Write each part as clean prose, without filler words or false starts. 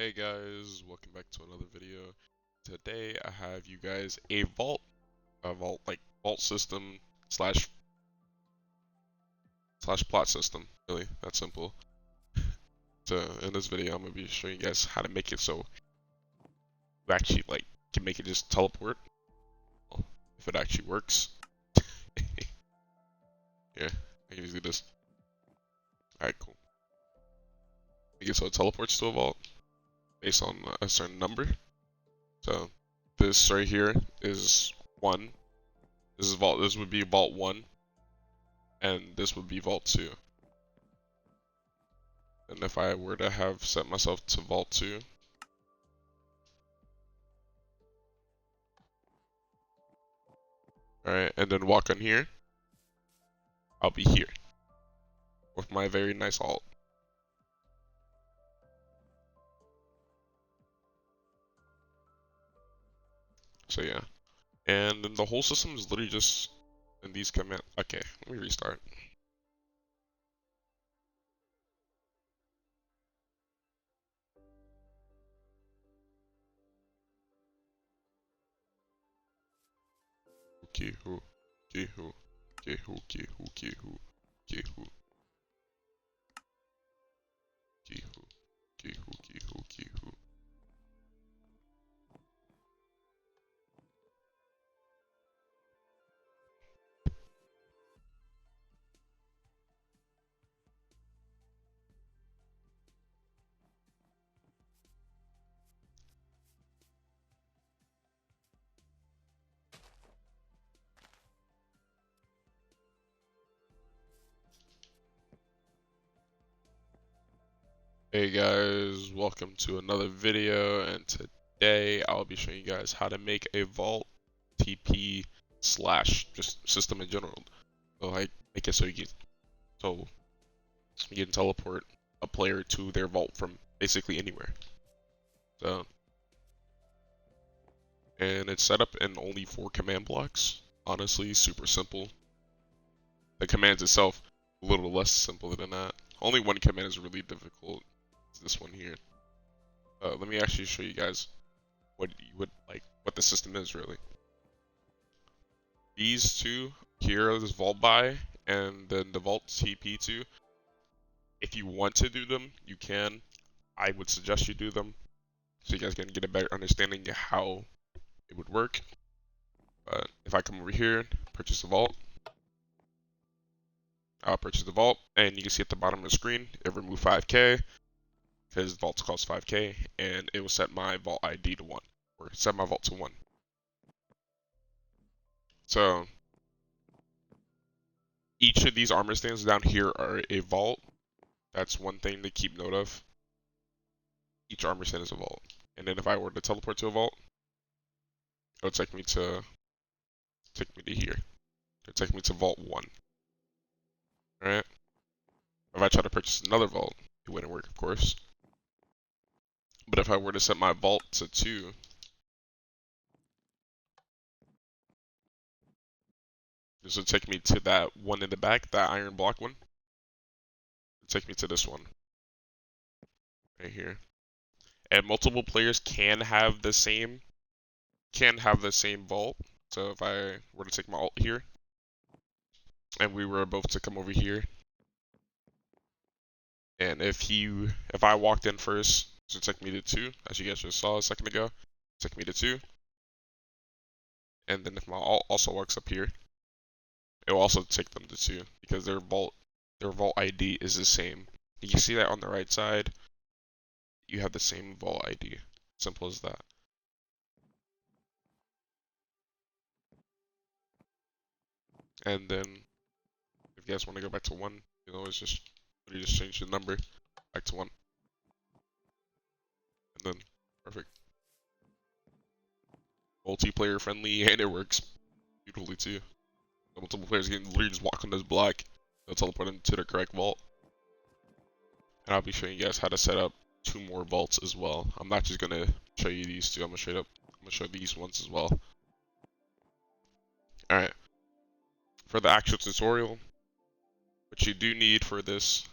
Hey guys, welcome back to another video. Today I have you guys a vault system slash plot system. Really, that simple. So in this video, I'm gonna be showing you guys how to make it so you actually can make it just teleport. Well, if it actually works. Yeah, I can just do this. Alright, cool. Make it so it teleports to a vault based on a certain number. So this right here is 1. This would be vault 1, and this would be vault 2. And if I were to have set myself to vault 2, alright, and then walk on here, I'll be here with my very nice alt. So yeah, and then the whole system is literally just in these commands. Okay, let me restart. Okay, who, okay, who, okay, who, okay, who, okay, who, okay, who, okay, who, okay, who, okay, who, okay, who. Hey guys, welcome to another video, and today I'll be showing you guys how to make a vault TP slash just system in general. So like make it so you can teleport a player to their vault from basically anywhere. So and it's set up in only 4 command blocks. Honestly, super simple. The commands itself a little less simple than that. Only one command is really difficult. It's this one here. Let me actually show you guys what you would like, what the system is really. These two here are this vault buy and then the vault TP2. If you want to do them, you can. I would suggest you do them so you guys can get a better understanding of how it would work. But if I come over here, purchase the vault, I'll purchase the vault, and you can see at the bottom of the screen, it removed 5k because vaults cost 5k, and it will set my vault ID to 1, or set my vault to 1. So each of these armor stands down here are a vault. That's one thing to keep note of. Each armor stand is a vault. And then if I were to teleport to a vault, it would take me to here. It would take me to vault 1. Alright? If I try to purchase another vault, it wouldn't work, of course. But if I were to set my vault to 2, this would take me to that one in the back, that iron block one. It would take me to this one. Right here. And multiple players can have the same vault. So if I were to take my alt here, and we were both to come over here, and if I walked in first, it would take me to 2, as you guys just saw a second ago, took me to 2. And then if my alt also walks up here, it will also take them to 2 because their vault ID is the same. You can see that on the right side, you have the same vault ID. Simple as that. And then if you guys want to go back to 1, you know, it's just you just change the number back to 1. And then perfect. Multiplayer friendly, and it works beautifully too. Multiple players can literally just walk on this block, they'll teleport into the correct vault. And I'll be showing you guys how to set up 2 more vaults as well. I'm not just gonna show you these 2, I'm gonna show these ones as well. Alright. For the actual tutorial, what you do need for this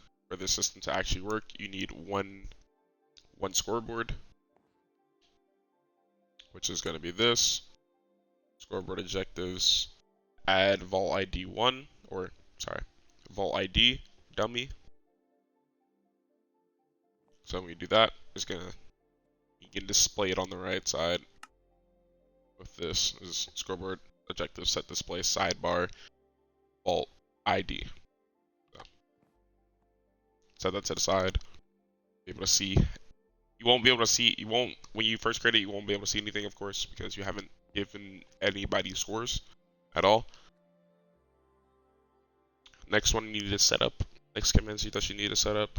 system to actually work, you need one one scoreboard, which is going to be this scoreboard objectives. Add vault ID 1, or sorry, vault ID dummy. So when we do that, you can display it on the right side with this is scoreboard objective set display sidebar vault ID. So set that to the side. Be able to see. You won't be able to see. You won't when you first create it. You won't be able to see anything, of course, because you haven't given anybody scores at all. Next one you need to set up. Next commands that you need to set up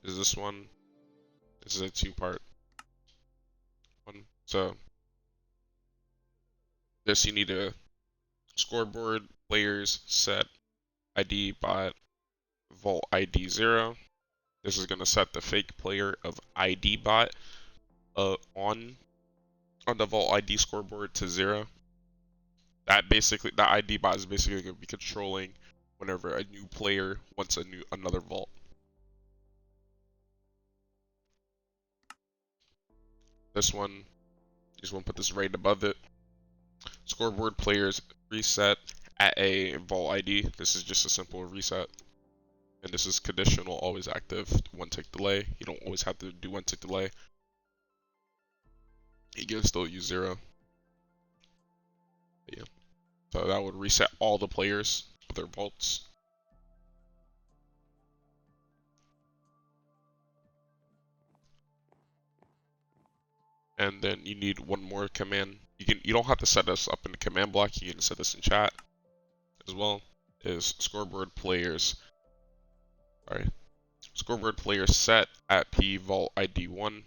is this one. This is a two-part one. So this you need to scoreboard players set ID bot vault ID 0. This is gonna set the fake player of ID bot on the vault ID scoreboard to 0. That ID bot is basically gonna be controlling whenever a new player wants another vault. This one, you just want to put this right above it. Scoreboard players reset at a vault ID. This is just a simple reset. And this is conditional, always active, 1 tick delay. You don't always have to do 1 tick delay. You can still use 0. But yeah. So that would reset all the players of their vaults. And then you need one more command. You don't have to set this up in the command block. You can set this in chat as well. Is scoreboard players. Sorry, scoreboard players set at p vault ID 1.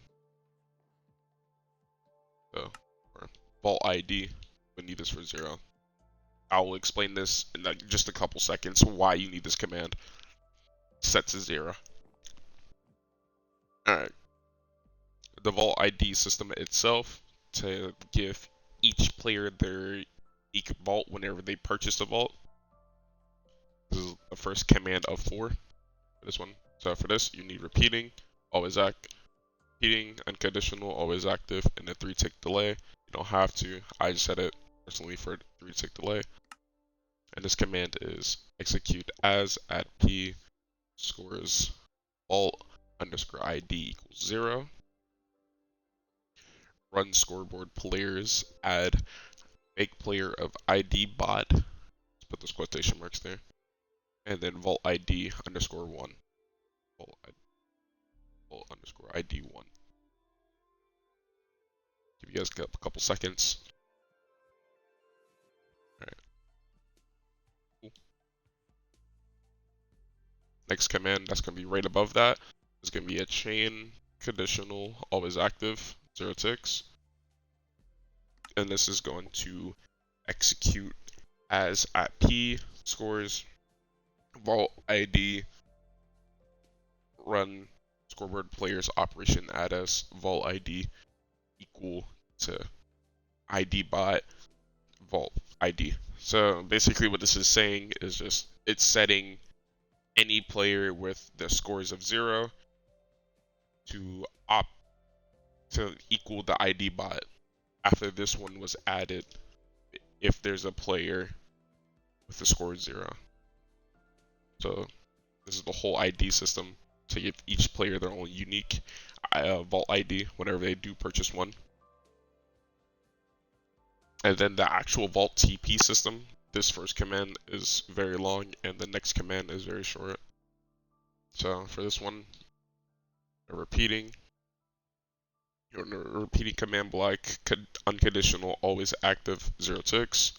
So, or vault ID. We need this for 0. I will explain this in like just a couple seconds why you need this command. Set to 0. Alright. The vault ID system itself to give each player their unique vault whenever they purchase a vault. This is the first command of 4 for this one. So for this, you need repeating, always act, repeating, unconditional, always active, and a 3 tick delay. You don't have to. I just set it personally for 3 tick delay. And this command is execute as at p scores vault underscore ID equals 0. Run scoreboard players add fake player of ID bot. Let's put those quotation marks there. And then vault ID underscore 1. Vault underscore ID 1. Give you guys a couple seconds. Alright. Cool. Next command that's going to be right above that is going to be a chain conditional always active 0 ticks. And this is going to execute as at p scores vault ID run scoreboard players operation add s vault ID equal to ID bot vault ID. So basically what this is saying is just it's setting any player with the scores of 0 to equal the ID bot after this one was added if there's a player with the score 0. So this is the whole ID system to give each player their own unique vault ID whenever they do purchase one. And then the actual vault TP system, this first command is very long and the next command is very short. So for this one, repeating command block, unconditional, always active, 0 ticks.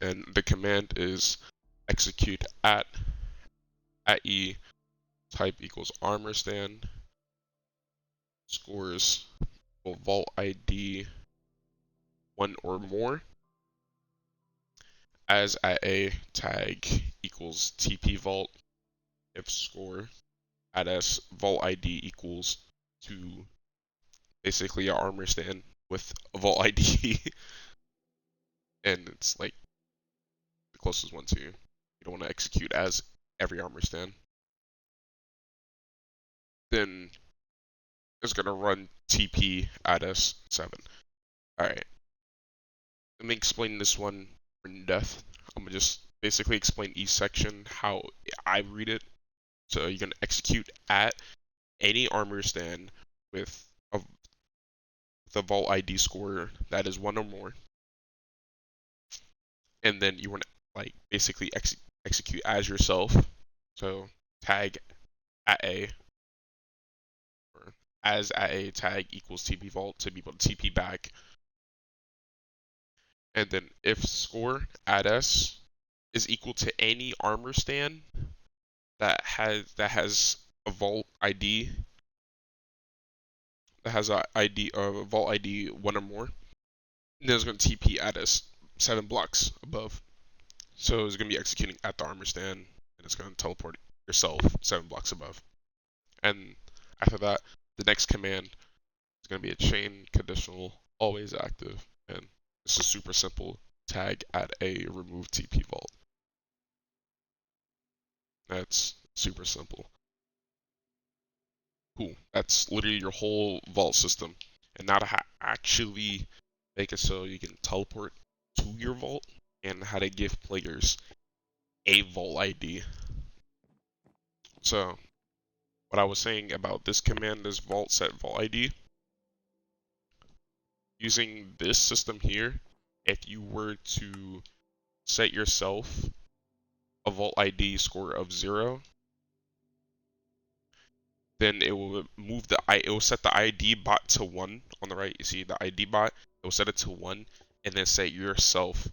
And the command is execute at e type equals armor stand scores vault ID 1 or more as at a tag equals TP vault if score at s vault ID equals to basically an armor stand with a vault ID and it's like the closest one to you. You don't want to execute as every armor stand. then it's gonna run TP at S7. Alright, let me explain this one in depth. I'm gonna just basically explain each section, how I read it. So you're gonna execute at any armor stand with the vault ID score that is 1 or more, and then you want to like basically execute as yourself. So tag at A, or as at A tag equals TP vault to be able to TP back, and then if score at S is equal to any armor stand that has a vault ID that has a vault ID 1 or more, then it's going to TP at S 7 blocks above. So it's going to be executing at the armor stand, and it's going to teleport yourself 7 blocks above. And after that, the next command is going to be a chain conditional always active, and this is super simple. Tag at a remove TP vault. That's super simple. Cool. That's literally your whole vault system. And now to actually make it so you can teleport to your vault, and how to give players a vault ID. So what I was saying about this command is vault set vault ID. Using this system here, if you were to set yourself a vault ID score of 0, then it will it will set the ID bot to 1 on the right. You see the ID bot, it will set it to 1, and then set yourself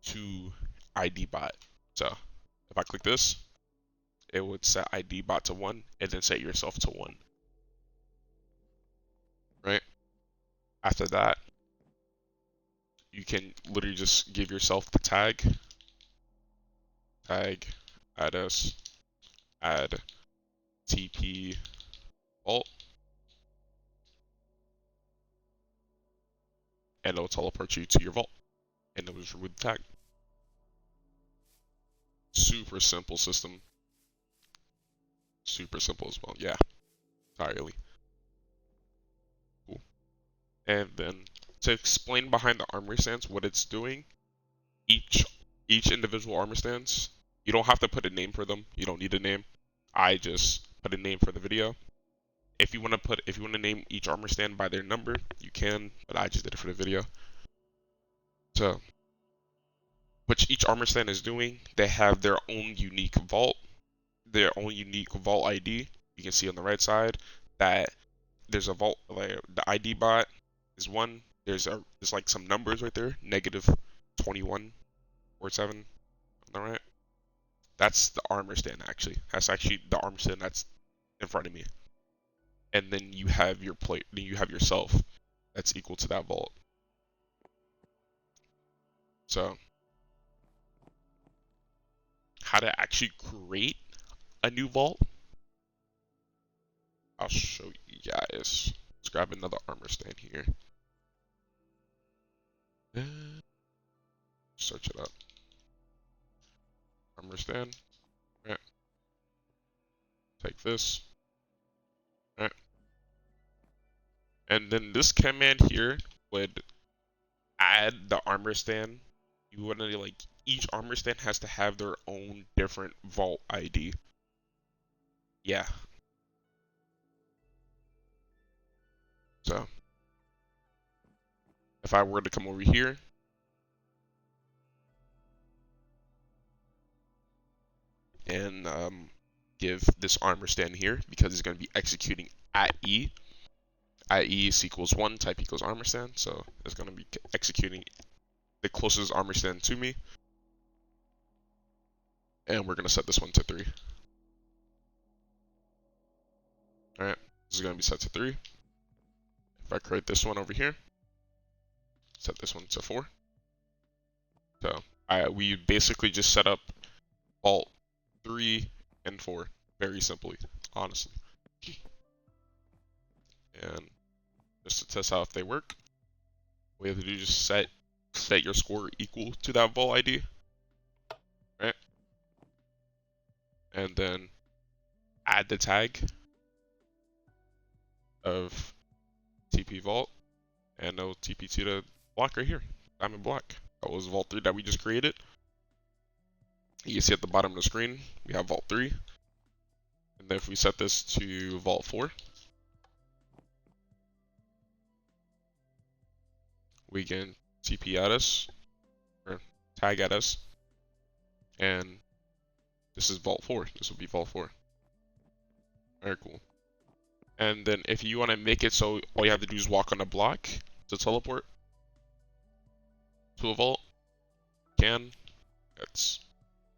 to ID bot. So if I click this, it would set ID bot to 1 and then set yourself to 1. Right? After that, you can literally just give yourself the tag add us add TP vault, and it'll teleport you to your vault, and it'll just remove the tag. Super simple system. Super simple as well. Yeah, entirely. Cool. And then to explain behind the armory stance what it's doing, each individual armor stance, you don't have to put a name for them. You don't need a name. I just put a name for the video. If you want to name each armor stand by their number, you can, but I just did it for the video. So, what each armor stand is doing, they have their own unique vault, their own unique vault ID. You can see on the right side that there's a vault, like the ID bot is 1. There's like some numbers right there, negative 21 or 7. All right, that's the armor stand actually. That's actually the armor stand that's in front of me. And then you have your then you have yourself that's equal to that vault. So how to actually create a new vault, I'll show you guys. Let's grab another armor stand here. Search it up. Armor stand. Right. Take this. Right. And then this command here would add the armor stand. You want to like each armor stand has to have their own different vault ID. Yeah. So if I were to come over here and give this armor stand here, because it's going to be executing at E. At E is equals 1, type equals armor stand, so it's going to be executing the closest armor stand to me. And we're going to set this one to 3. Alright, this is going to be set to 3. If I create this one over here, set this one to 4. So we basically just set up vault 3 and 4 very simply, honestly. And just to test out if they work, we have to do is just set your score equal to that vault ID, right? And then add the tag, of TP vault, and no TP to the block right here, diamond block. That was vault 3 that we just created. You can see at the bottom of the screen, we have vault 3. And then if we set this to vault 4, we can TP at us, or tag at us, and this is vault 4. This will be vault 4. Very cool. And then if you want to make it so all you have to do is walk on a block to teleport to a vault, you can. It's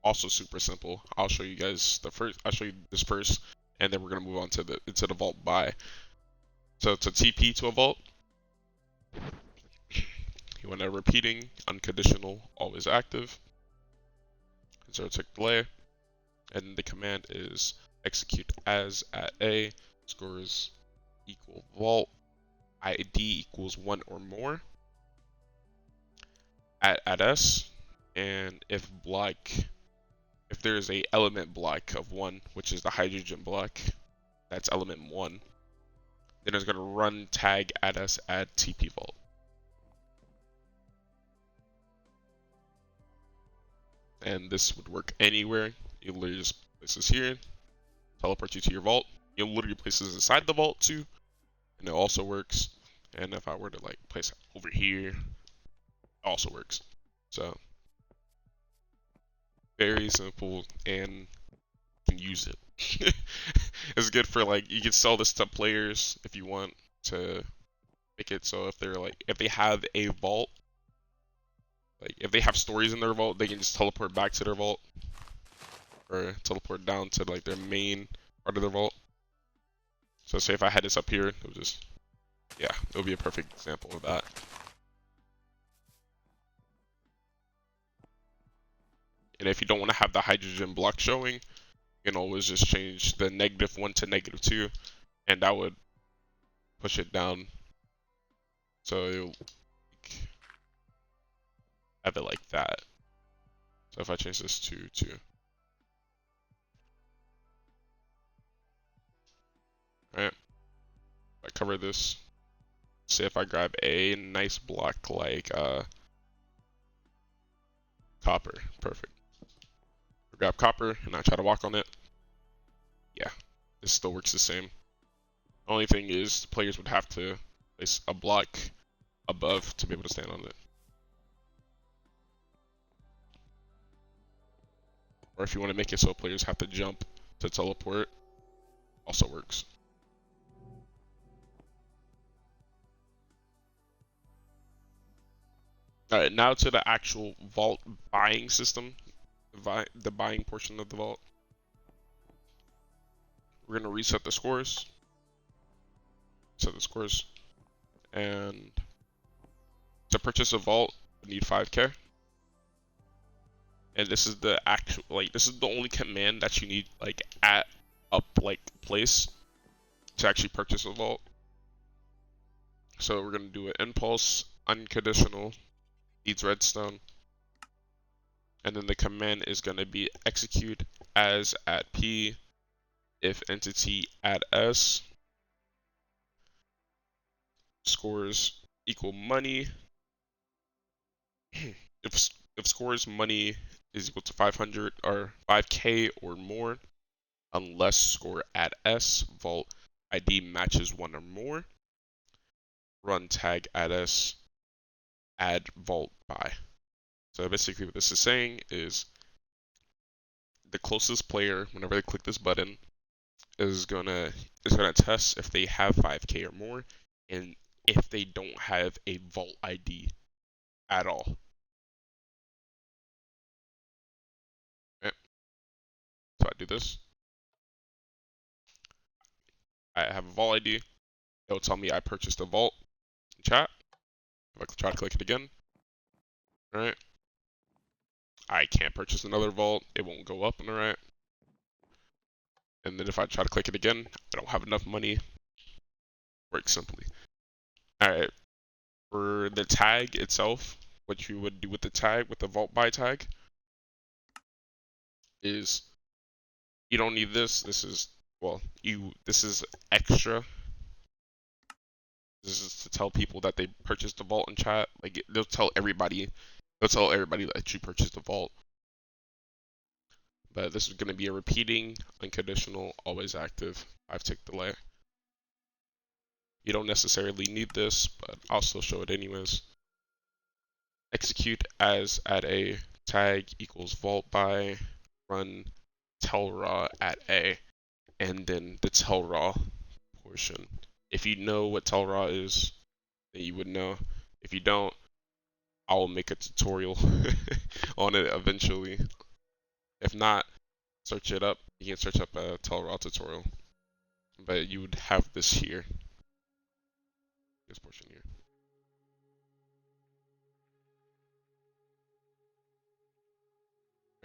also super simple. I'll show you guys I'll show you this first, and then we're gonna move on to the vault by. So to TP to a vault, you want a repeating, unconditional, always active, 0-tick delay, and the command is execute as at A, scores equal vault, ID equals 1 or more, at S, and if there is a element block of 1, which is the hydrogen block, that's element 1, then it's going to run tag at S add TP vault. And this would work anywhere. You literally just place this here, teleport you to your vault. You'll literally place this inside the vault too, and it also works. And if I were to like place it over here, it also works. So very simple, and you can use it. It's good for like, you can sell this to players if you want to make it so if they have a vault, like if they have stories in their vault, they can just teleport back to their vault, or teleport down to like their main part of their vault. So say if I had this up here, it would just, yeah, it would be a perfect example of that. And if you don't want to have the hydrogen block showing, you can always just change the -1 to -2, and that would push it down. So it'll have it like that. So if I change this to 2. Alright. I cover this. Say if I grab a nice block like copper. Perfect. Grab copper and I try to walk on it. Yeah. This still works the same. The only thing is the players would have to place a block above to be able to stand on it. Or if you want to make it so players have to jump to teleport, also works. Alright, now to the actual vault buying system, the buying portion of the vault. We're going to reset the scores. Set the scores. And to purchase a vault, we need 5k. And this is the actual, like, this is the only command that you need, like, at a place to actually purchase a vault. So we're going to do an impulse, unconditional, needs redstone. And then the command is going to be execute as at P, if entity at S, scores equal money. if scores money is equal to 500 or 5k or more, unless score at S, vault ID matches 1 or more, run tag at S, add vault by. So basically what this is saying is the closest player, whenever they click this button, is gonna test if they have 5k or more, and if they don't have a vault ID at all. Okay. So I do this. I have a vault ID. It'll tell me I purchased a vault in chat. If I try to click it again, alright, I can't purchase another vault. It won't go up on the right. And then if I try to click it again, I don't have enough money. Works simply. Alright, for the tag itself, what you would do with the tag, with the vault buy tag, is you don't need this. This is, well, this is extra. This is to tell people that they purchased the vault in chat. Like they'll tell everybody. They'll tell everybody that you purchased the vault. But this is going to be a repeating, unconditional, always active 5-tick delay. You don't necessarily need this, but I'll still show it anyways. Execute as at a tag equals vault by run tell raw at a, and then the tell raw portion. If you know what tell raw is, then you would know. If you don't, I will make a tutorial on it eventually. If not, search it up. You can search up a tell raw tutorial. But you would have this here. This portion here.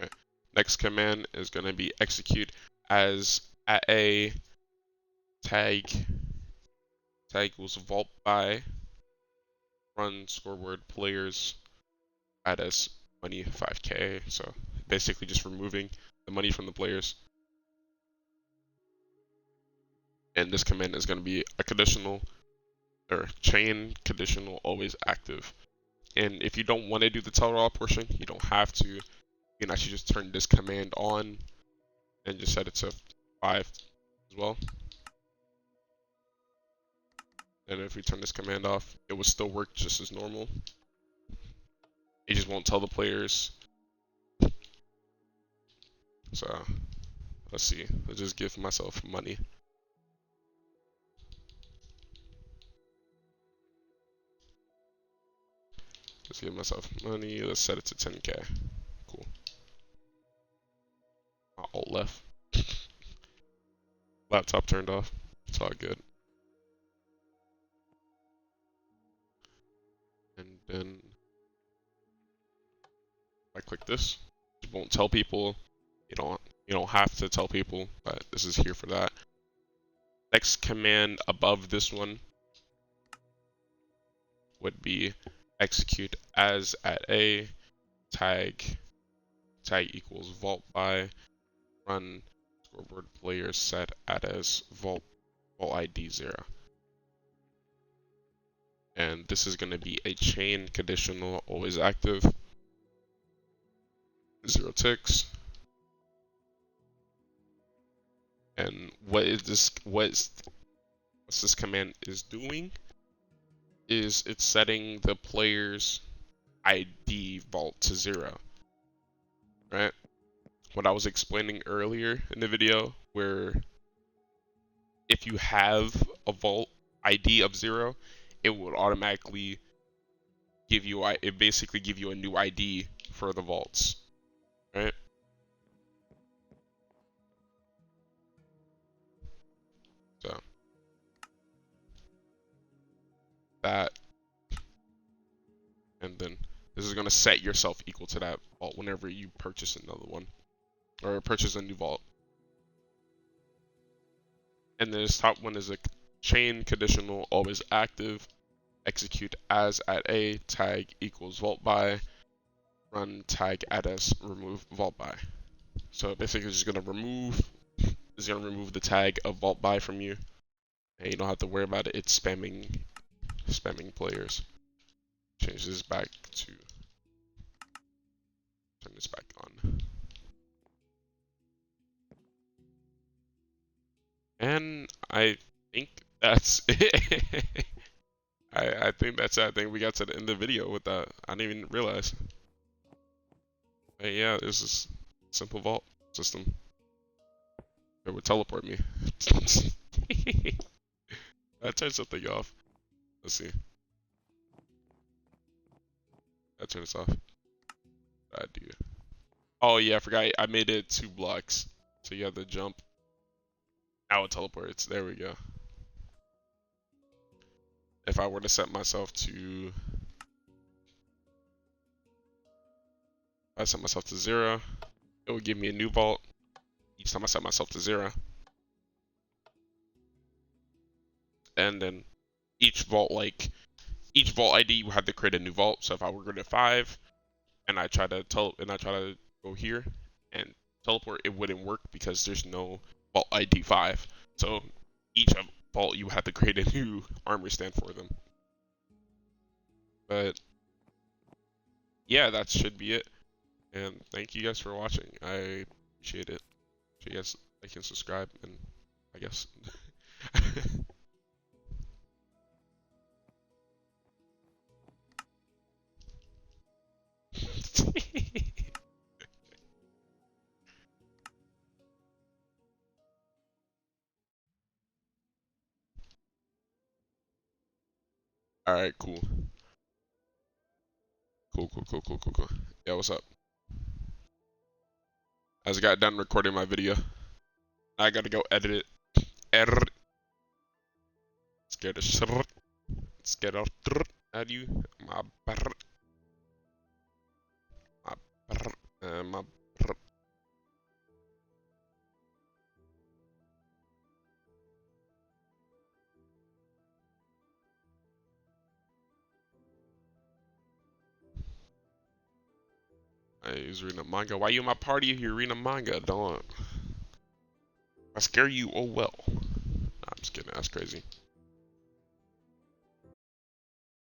Right. Next command is going to be execute as at a tag equals vault by run scoreboard players add as money 5k. So basically just removing the money from the players. And this command is going to be a conditional or chain conditional always active. And if you don't want to do the tell raw portion, you don't have to. You can actually just turn this command on and just set it to 5 as well. And if we turn this command off, it will still work just as normal. It just won't tell the players. So let's see. I'll just give myself money. Let's give myself money. Let's set it to 10k. Cool. Alt left. Laptop turned off. It's all good. And then I click this. It won't tell people. You don't have to tell people, but this is here for that. Next command above this one would be execute as at a tag equals vault by run scoreboard player set at as vault ID 0. And this is going to be a chain conditional always active 0 ticks. And what this command is doing is it's setting the player's ID vault to 0, right? What I was explaining earlier in the video, where if you have a vault ID of 0, it would automatically give you a new ID for the vaults, right? So that, and then this is going to set yourself equal to that vault whenever you purchase another one or purchase a new vault. And then this top one is a chain conditional always active execute as at a tag equals vault by run tag at s remove vault by. So basically it's just going to remove the tag of vault by from you, and you don't have to worry about it. It's spamming players. Change this back to turn this back on. And I think that's it. I think that's it. I think we got to the end of the video with that. I didn't even realize. But yeah, this is simple vault system. It would teleport me. I turned something off. Let's see. I turn this off. I do. Oh yeah, I forgot. I made it 2 blocks, so you have to jump. Now it teleports. There we go. If I were to set myself to, if I set myself to 0, it would give me a new vault each time I set myself to 0. And then each vault ID you have to create a new vault. So if I were to go to 5 and I try to go here and teleport, it wouldn't work because there's no vault ID 5. So vault, you have to create a new armor stand for them. But yeah, that should be it. And thank you guys for watching. I appreciate it. So you guys like and subscribe, and I guess. All right, cool. Cool. Yeah, what's up? I just got done recording my video. I gotta go edit it. Edit. Scared of shit. Scared of at you. My brr. My brr. My brr. He's reading a manga. Why you in my party if you're reading a manga? Don't. I scare you. Oh well. Nah, I'm just kidding. That's crazy.